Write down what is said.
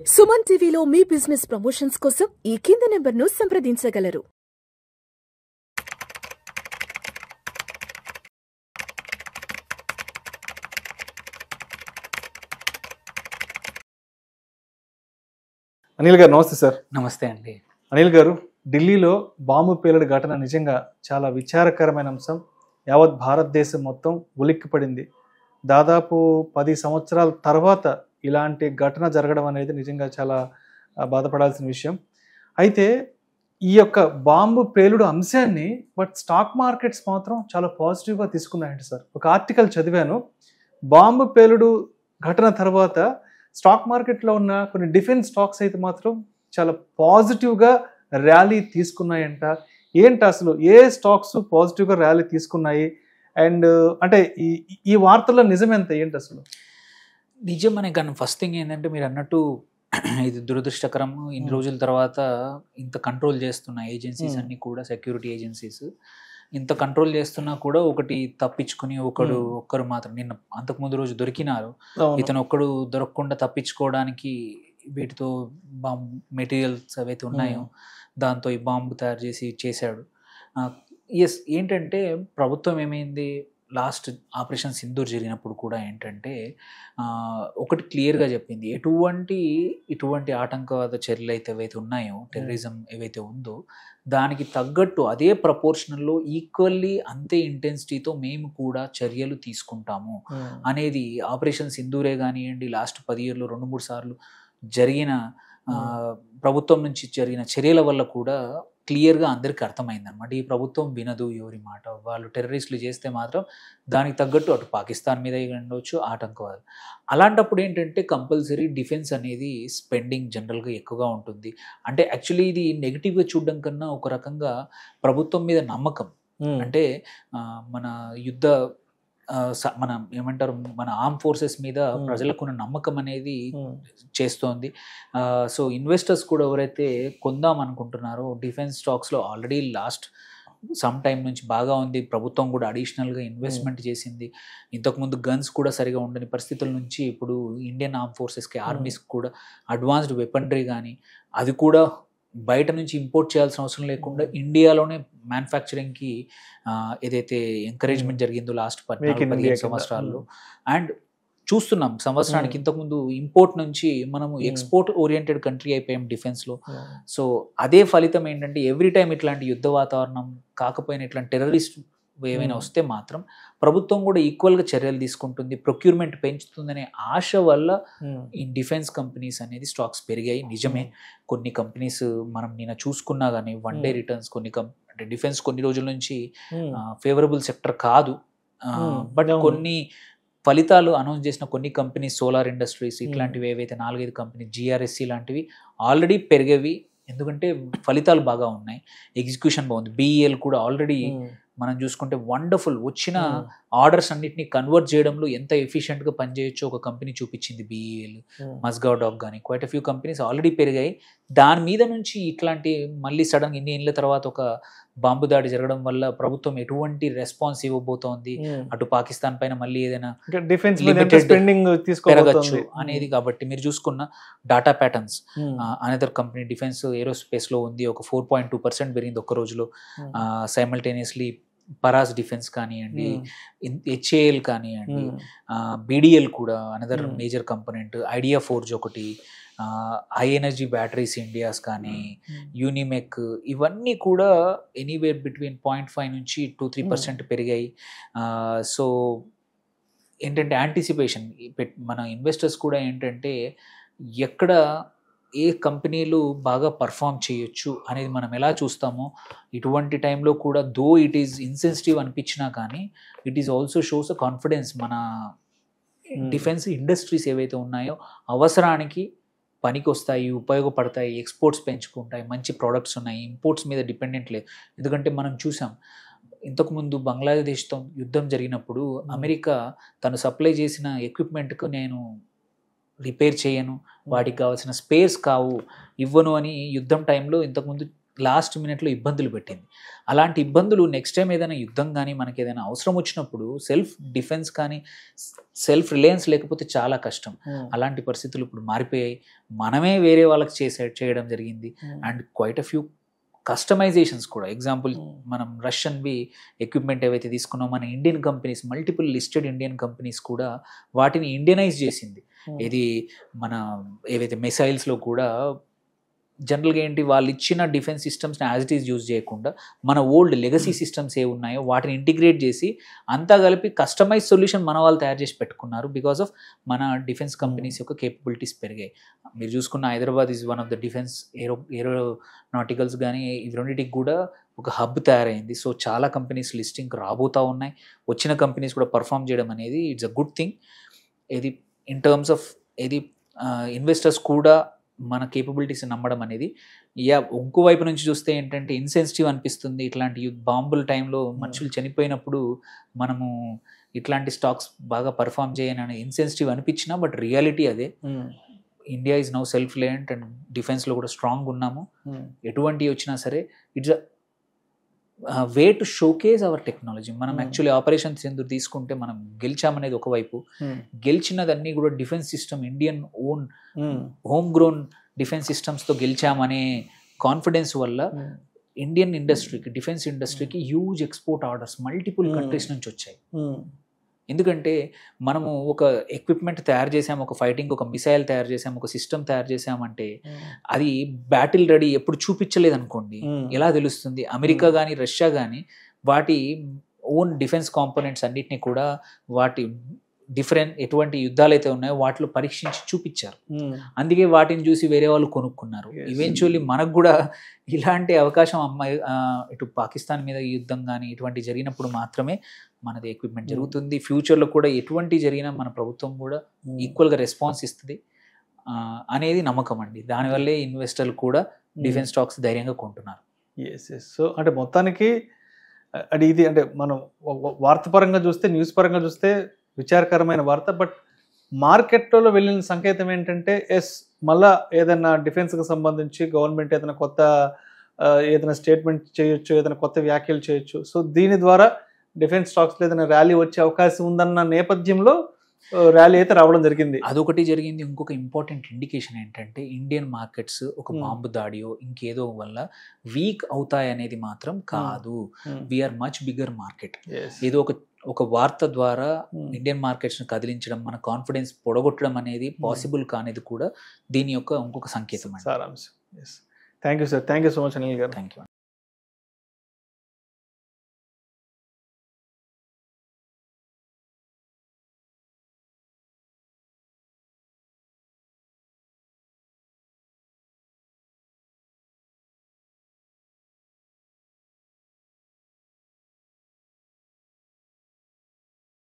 సుమన్ టీవీలో మీ business promotions కోసం ఈ కింది నెంబర్ను సంప్రదించగలరు. అనిల్ గారు నమస్తే సార్. నమస్తే అండి. అనిల్ గారు, ఢిల్లీలో బాంబు పేలుడు ఘటన నిజంగా చాలా విచారకరమైన అంశం. యావత్ భారతదేశం మొత్తం ఉలిక్కిపడింది. దాదాపు 10 సంవత్సరాల తర్వాత ఇలాంటి ఘటన జరగడం అనేది నిజంగా చాలా బాధపడాల్సిన విషయం. అయితే ఈ యొక్క బాంబు పేలుడు అంశాన్ని స్టాక్ మార్కెట్స్ మాత్రం చాలా పాజిటివ్గా తీసుకున్నాయండి సార్. ఒక ఆర్టికల్ చదివాను, బాంబు పేలుడు ఘటన తర్వాత స్టాక్ మార్కెట్లో ఉన్న కొన్ని డిఫెన్స్ స్టాక్స్ అయితే మాత్రం చాలా పాజిటివ్గా ర్యాలీ తీసుకున్నాయంట. ఏంటి అసలు ఏ స్టాక్స్ పాజిటివ్గా ర్యాలీ తీసుకున్నాయి? అండ్ అంటే ఈ వార్తల్లో నిజమెంత ఏంటి అసలు? నిజమనే, కానీ ఫస్ట్ థింగ్ ఏంటంటే మీరు అన్నట్టు ఇది దురదృష్టకరం. ఇన్ని రోజుల తర్వాత ఇంత కంట్రోల్ చేస్తున్న ఏజెన్సీస్ అన్నీ కూడా, సెక్యూరిటీ ఏజెన్సీస్ ఇంత కంట్రోల్ చేస్తున్నా కూడా ఒకటి తప్పించుకుని ఒక్కరు మాత్రం నిన్న అంతకుముందు రోజు దొరికినారు. ఇతను ఒక్కడు దొరకకుండా తప్పించుకోవడానికి వీటితో బాంబ్ మెటీరియల్స్ ఏవైతే ఉన్నాయో దాంతో ఈ బాంబు తయారు చేశాడు. ఎస్, ఏంటంటే ప్రభుత్వం ఏమైంది, లాస్ట్ ఆపరేషన్ సింధూర్ జరిగినప్పుడు కూడా ఏంటంటే ఒకటి క్లియర్గా చెప్పింది, ఇటువంటి ఆటంకవాద చర్యలు ఏవైతే ఉన్నాయో, టెర్రరిజం ఏవైతే ఉందో దానికి తగ్గట్టు అదే ప్రపోర్షనల్లో ఈక్వల్లీ అంతే ఇంటెన్సిటీతో మేము కూడా చర్యలు తీసుకుంటాము అనేది ఆపరేషన్ సింధూరే కానివ్వండి, లాస్ట్ 10 years 2-3 సార్లు జరిగిన ప్రభుత్వం నుంచి జరిగిన చర్యల వల్ల కూడా క్లియర్గా అందరికీ అర్థమైంది అనమాట. ఈ ప్రభుత్వం వినదు ఎవరి మాట. వాళ్ళు టెర్రరిస్టులు చేస్తే మాత్రం దానికి తగ్గట్టు అటు పాకిస్తాన్ మీద ఉండవచ్చు, ఆటంకవాదు. అలాంటప్పుడు ఏంటంటే కంపల్సరీ డిఫెన్స్ అనేది స్పెండింగ్ జనరల్గా ఎక్కువగా ఉంటుంది. అంటే యాక్చువల్లీ ఇది నెగిటివ్గా చూడడం కన్నా ఒక రకంగా ప్రభుత్వం మీద నమ్మకం. అంటే మన యుద్ధ మన ఏమంటారు, మన ఆర్మ్ ఫోర్సెస్ మీద ప్రజలకున్న నమ్మకం అనేది చేస్తోంది. సో ఇన్వెస్టర్స్ కూడా ఎవరైతే కొందాం అనుకుంటున్నారో డిఫెన్స్ స్టాక్స్లో ఆల్రెడీ లాస్ట్ సమ్ టైం నుంచి బాగా ఉంది. ప్రభుత్వం కూడా అడిషనల్గా ఇన్వెస్ట్మెంట్ చేసింది. ఇంతకుముందు గన్స్ కూడా సరిగా ఉండని పరిస్థితుల నుంచి ఇప్పుడు ఇండియన్ ఆర్మ్ ఫోర్సెస్కి, ఆర్మీస్కి కూడా అడ్వాన్స్డ్ వెపనరీ కానీ అది కూడా బయట నుంచి ఇంపోర్ట్ చేయాల్సిన అవసరం లేకుండా ఇండియాలోనే మ్యానుఫ్యాక్చరింగ్కి ఏదైతే ఎంకరేజ్మెంట్ జరిగిందో లాస్ట్ 14-15 సంవత్సరాల్లో, అండ్ చూస్తున్నాం సంవత్సరానికి ఇంతకుముందు ఇంపోర్ట్ నుంచి మనము ఎక్స్పోర్ట్ ఓరియంటెడ్ కంట్రీ అయిపోయాం డిఫెన్స్లో. సో అదే ఫలితం ఏంటంటే ఎవ్రీ టైం ఇట్లాంటి యుద్ధ వాతావరణం కాకపోయినా ఇట్లాంటి టెర్రరిస్ట్ ఏమైనా వస్తే మాత్రం ప్రభుత్వం కూడా ఈక్వల్గా చర్యలు తీసుకుంటుంది, ప్రొక్యూర్మెంట్ పెంచుతుందనే ఆశ వల్ల ఈ డిఫెన్స్ కంపెనీస్ అనేది స్టాక్స్ పెరిగాయి. నిజమే, కొన్ని కంపెనీస్ మనం నిన్న చూసుకున్నా కానీ 1 day రిటర్న్స్ అంటే డిఫెన్స్ కొన్ని రోజుల నుంచి ఫేవరబుల్ సెక్టర్ కాదు, బట్ కొన్ని ఫలితాలు అనౌన్స్ చేసిన కొన్ని కంపెనీస్, సోలార్ ఇండస్ట్రీస్ ఇట్లాంటివి ఏవైతే 4-5 కంపెనీ, GRSC లాంటివి ఆల్రెడీ పెరిగేవి. ఎందుకంటే ఫలితాలు బాగా ఉన్నాయి, ఎగ్జిక్యూషన్ బాగుంది. BEL కూడా ఆల్రెడీ మనం చూసుకుంటే వండర్ఫుల్, వచ్చిన ఆర్డర్స్ అన్నిటిని కన్వర్ట్ చేయడంలో ఎంత ఎఫిషియెంట్గా పనిచేయొచ్చో ఒక కంపెనీ చూపించింది. BEL, మస్గావ్ డాక్ కానీ క్వైట్ ఫ్యూ కంపెనీస్ ఆల్రెడీ పెరిగాయి. దాని మీద నుంచి ఇట్లాంటి మళ్ళీ సడన్గా ఇన్ని ఏళ్ళ తర్వాత ఒక బాంబు దాడి జరగడం వల్ల ప్రభుత్వం ఎటువంటి రెస్పాన్స్ ఇవ్వబోతోంది, అటు పాకిస్తాన్ పైన మళ్ళీ ఏదైనా పెరగచ్చు అనేది. కాబట్టి మీరు చూసుకున్న data patterns another company defence ఏరోస్పేస్లో ఉంది, ఒక 4.2% పెరిగింది ఒక్క రోజులో. సైమల్టేనియస్లీ పరాస్ డిఫెన్స్ కానివ్వండి, HAL కానివ్వండి, BDL కూడా another major component, idea forge ఒకటి, హై ఎనర్జీ బ్యాటరీస్ ఇండియాస్ కానీ, యూనిమెక్, ఇవన్నీ కూడా ఎనీవేర్ బిట్వీన్ 0.5 నుంచి 2-3% పెరిగాయి. సో ఏంటంటే యాంటిసిపేషన్ మన ఇన్వెస్టర్స్ కూడా ఏంటంటే ఎక్కడ ఏ కంపెనీలు బాగా పర్ఫామ్ చేయొచ్చు అనేది మనం ఎలా చూస్తామో ఇటువంటి టైంలో కూడా, దో ఇట్ ఈస్ ఇన్సెన్సిటివ్ అనిపించినా కానీ it is also shows a confidence. మన డిఫెన్స్ ఇండస్ట్రీస్ ఏవైతే ఉన్నాయో అవసరానికి పనికి వస్తాయి, ఉపయోగపడతాయి, ఎక్స్పోర్ట్స్ పెంచుకుంటాయి, మంచి ప్రోడక్ట్స్ ఉన్నాయి, ఇంపోర్ట్స్ మీద డిపెండెంట్ లేదు. ఎందుకంటే మనం చూసాం ఇంతకుముందు బంగ్లాదేశ్తో యుద్ధం జరిగినప్పుడు అమెరికా తను సప్లై చేసిన ఎక్విప్మెంట్కు నేను రిపేర్ చేయను, వాటికి కావాల్సిన స్పేస్ ఇవ్వను అని యుద్ధం టైంలో ఇంతకుముందు లాస్ట్ మినిట్లో ఇబ్బందులు పెట్టింది. అలాంటి ఇబ్బందులు నెక్స్ట్ టైం ఏదైనా యుద్ధం కానీ మనకి ఏదైనా అవసరం వచ్చినప్పుడు సెల్ఫ్ డిఫెన్స్ కానీ సెల్ఫ్ రిలయన్స్ లేకపోతే చాలా కష్టం. అలాంటి పరిస్థితులు ఇప్పుడు మారిపోయాయి. మనమే వేరే వాళ్ళకి చేయడం జరిగింది. And quite a few customisations కూడా. ఎగ్జాంపుల్ మనం రష్యన్వి ఎక్విప్మెంట్ ఏవైతే తీసుకున్నామో మన Indian companies, multiple listed Indian companies కూడా వాటిని ఇండియనైజ్ చేసింది. ఇది మన ఏవైతే మిసైల్స్లో కూడా జనరల్గా ఏంటి, వాళ్ళు ఇచ్చిన డిఫెన్స్ సిస్టమ్స్ని యాజ్ ఇట్ ఈజ్ యూజ్ చేయకుండా మన ఓల్డ్ లెగసీ సిస్టమ్స్ ఏ ఉన్నాయో వాటిని ఇంటిగ్రేట్ చేసి అంతా కలిపి కస్టమైజ్ సొల్యూషన్ మన వాళ్ళు తయారు చేసి పెట్టుకున్నారు. బికాస్ ఆఫ్ మన డిఫెన్స్ కంపెనీస్ యొక్క కేపబిలిటీస్ పెరిగాయి. మీరు చూసుకున్న Hyderabad is one of the defence aeronauticals కానీ ఇవి రెండింటికి కూడా ఒక హబ్ తయారైంది. సో చాలా కంపెనీస్ లిస్టింగ్ రాబోతూ ఉన్నాయి. వచ్చిన కంపెనీస్ కూడా పర్ఫామ్ చేయడం అనేది ఇట్స్ అ గుడ్ థింగ్. ఇది ఇన్ టర్మ్స్ ఆఫ్ ఇది ఇన్వెస్టర్స్ కూడా మన కేపబిలిటీస్ నమ్మడం అనేది. ఇంకో వైపు నుంచి చూస్తే ఏంటంటే ఇన్సెన్సిటివ్ అనిపిస్తుంది. ఇట్లాంటి బాంబుల టైంలో మనుషులు చనిపోయినప్పుడు మనము ఇట్లాంటి స్టాక్స్ బాగా పర్ఫామ్ చేయని ఇన్సెన్సిటివ్ అనిపించినా, బట్ రియాలిటీ అదే. India is now self reliant and డిఫెన్స్లో కూడా స్ట్రాంగ్ ఉన్నాము. ఎటువంటి వచ్చినా సరే it's way to showcase our technology. మనం యాక్చువల్లీ ఆపరేషన్ సింధూర్ తీసుకుంటే మనం గెలిచామనేది ఒకవైపు, గెలిచినదన్నీ కూడా defence system, Indian own home grown defence సిస్టమ్స్తో గెలిచామనే కాన్ఫిడెన్స్ వల్ల ఇండియన్ ఇండస్ట్రీకి, డిఫెన్స్ ఇండస్ట్రీకి huge export orders multiple countries నుంచి వచ్చాయి. ఎందుకంటే మనము ఒక ఎక్విప్మెంట్ తయారు చేసాము, ఒక ఫైటింగ్ ఒక మిసైల్ తయారు చేసాము, ఒక సిస్టమ్ తయారు చేసామంటే అది బ్యాటిల్ రెడీ ఎప్పుడు చూపించలేదు అనుకోండి, ఎలా తెలుస్తుంది? అమెరికా కానీ రష్యా కానీ వాటి ఓన్ డిఫెన్స్ కాంపోనెంట్స్ అన్నిటిని కూడా వాటి ఎటువంటి యుద్ధాలు అయితే ఉన్నాయో వాటిలో పరీక్షించి చూపించారు. అందుకే వాటిని చూసి వేరే వాళ్ళు కొనుక్కున్నారు. ఈవెన్చువల్లీ మనకు కూడా ఇలాంటి అవకాశం ఇటు పాకిస్తాన్ మీద యుద్ధం కానీ ఇటువంటి జరిగినప్పుడు మాత్రమే మనది ఎక్విప్మెంట్ జరుగుతుంది. ఫ్యూచర్లో కూడా ఎటువంటి జరిగినా మన ప్రభుత్వం కూడా ఈక్వల్గా రెస్పాన్స్ ఇస్తుంది అనేది నమ్మకం అండి. దానివల్లే ఇన్వెస్టర్లు కూడా డిఫెన్స్ స్టాక్స్ ధైర్యంగా కొంటున్నారు. సో అంటే మొత్తానికి అది ఇది అంటే మనం వార్త పరంగా చూస్తే, న్యూస్ పరంగా చూస్తే విచారకరమైన వార్త. బట్ మార్కెట్లో వెళ్ళిన సంకేతం ఏంటంటే మళ్ళా ఏదైనా డిఫెన్స్కి సంబంధించి గవర్నమెంట్ ఏదైనా కొత్త ఏదైనా స్టేట్మెంట్ చేయొచ్చు, ఏదైనా కొత్త వ్యాఖ్యలు చేయొచ్చు. సో దీని ద్వారా డిఫెన్స్ స్టాక్స్లో ఏదైనా ర్యాలీ వచ్చే అవకాశం ఉందన్న నేపథ్యంలో ర్యాలీ అయితే రావడం జరిగింది. అదొకటి జరిగింది. ఇంకొక ఇంపార్టెంట్ ఇండికేషన్ ఏంటంటే ఇండియన్ మార్కెట్స్ ఒక బాంబు దాడియో ఇంకేదో వల్ల వీక్ అవుతాయి అనేది మాత్రం కాదు. We're much bigger market. ఏదో ఒక వార్త ద్వారా ఇండియన్ మార్కెట్స్ని కదిలించడం, మన కాన్ఫిడెన్స్ పొడగొట్టడం అనేది పాసిబుల్ కానేది కూడా దీని యొక్క ఇంకొక సంకేతం. సారాంశం. Thank you sir. Thank you so much Anil garu. Thank you.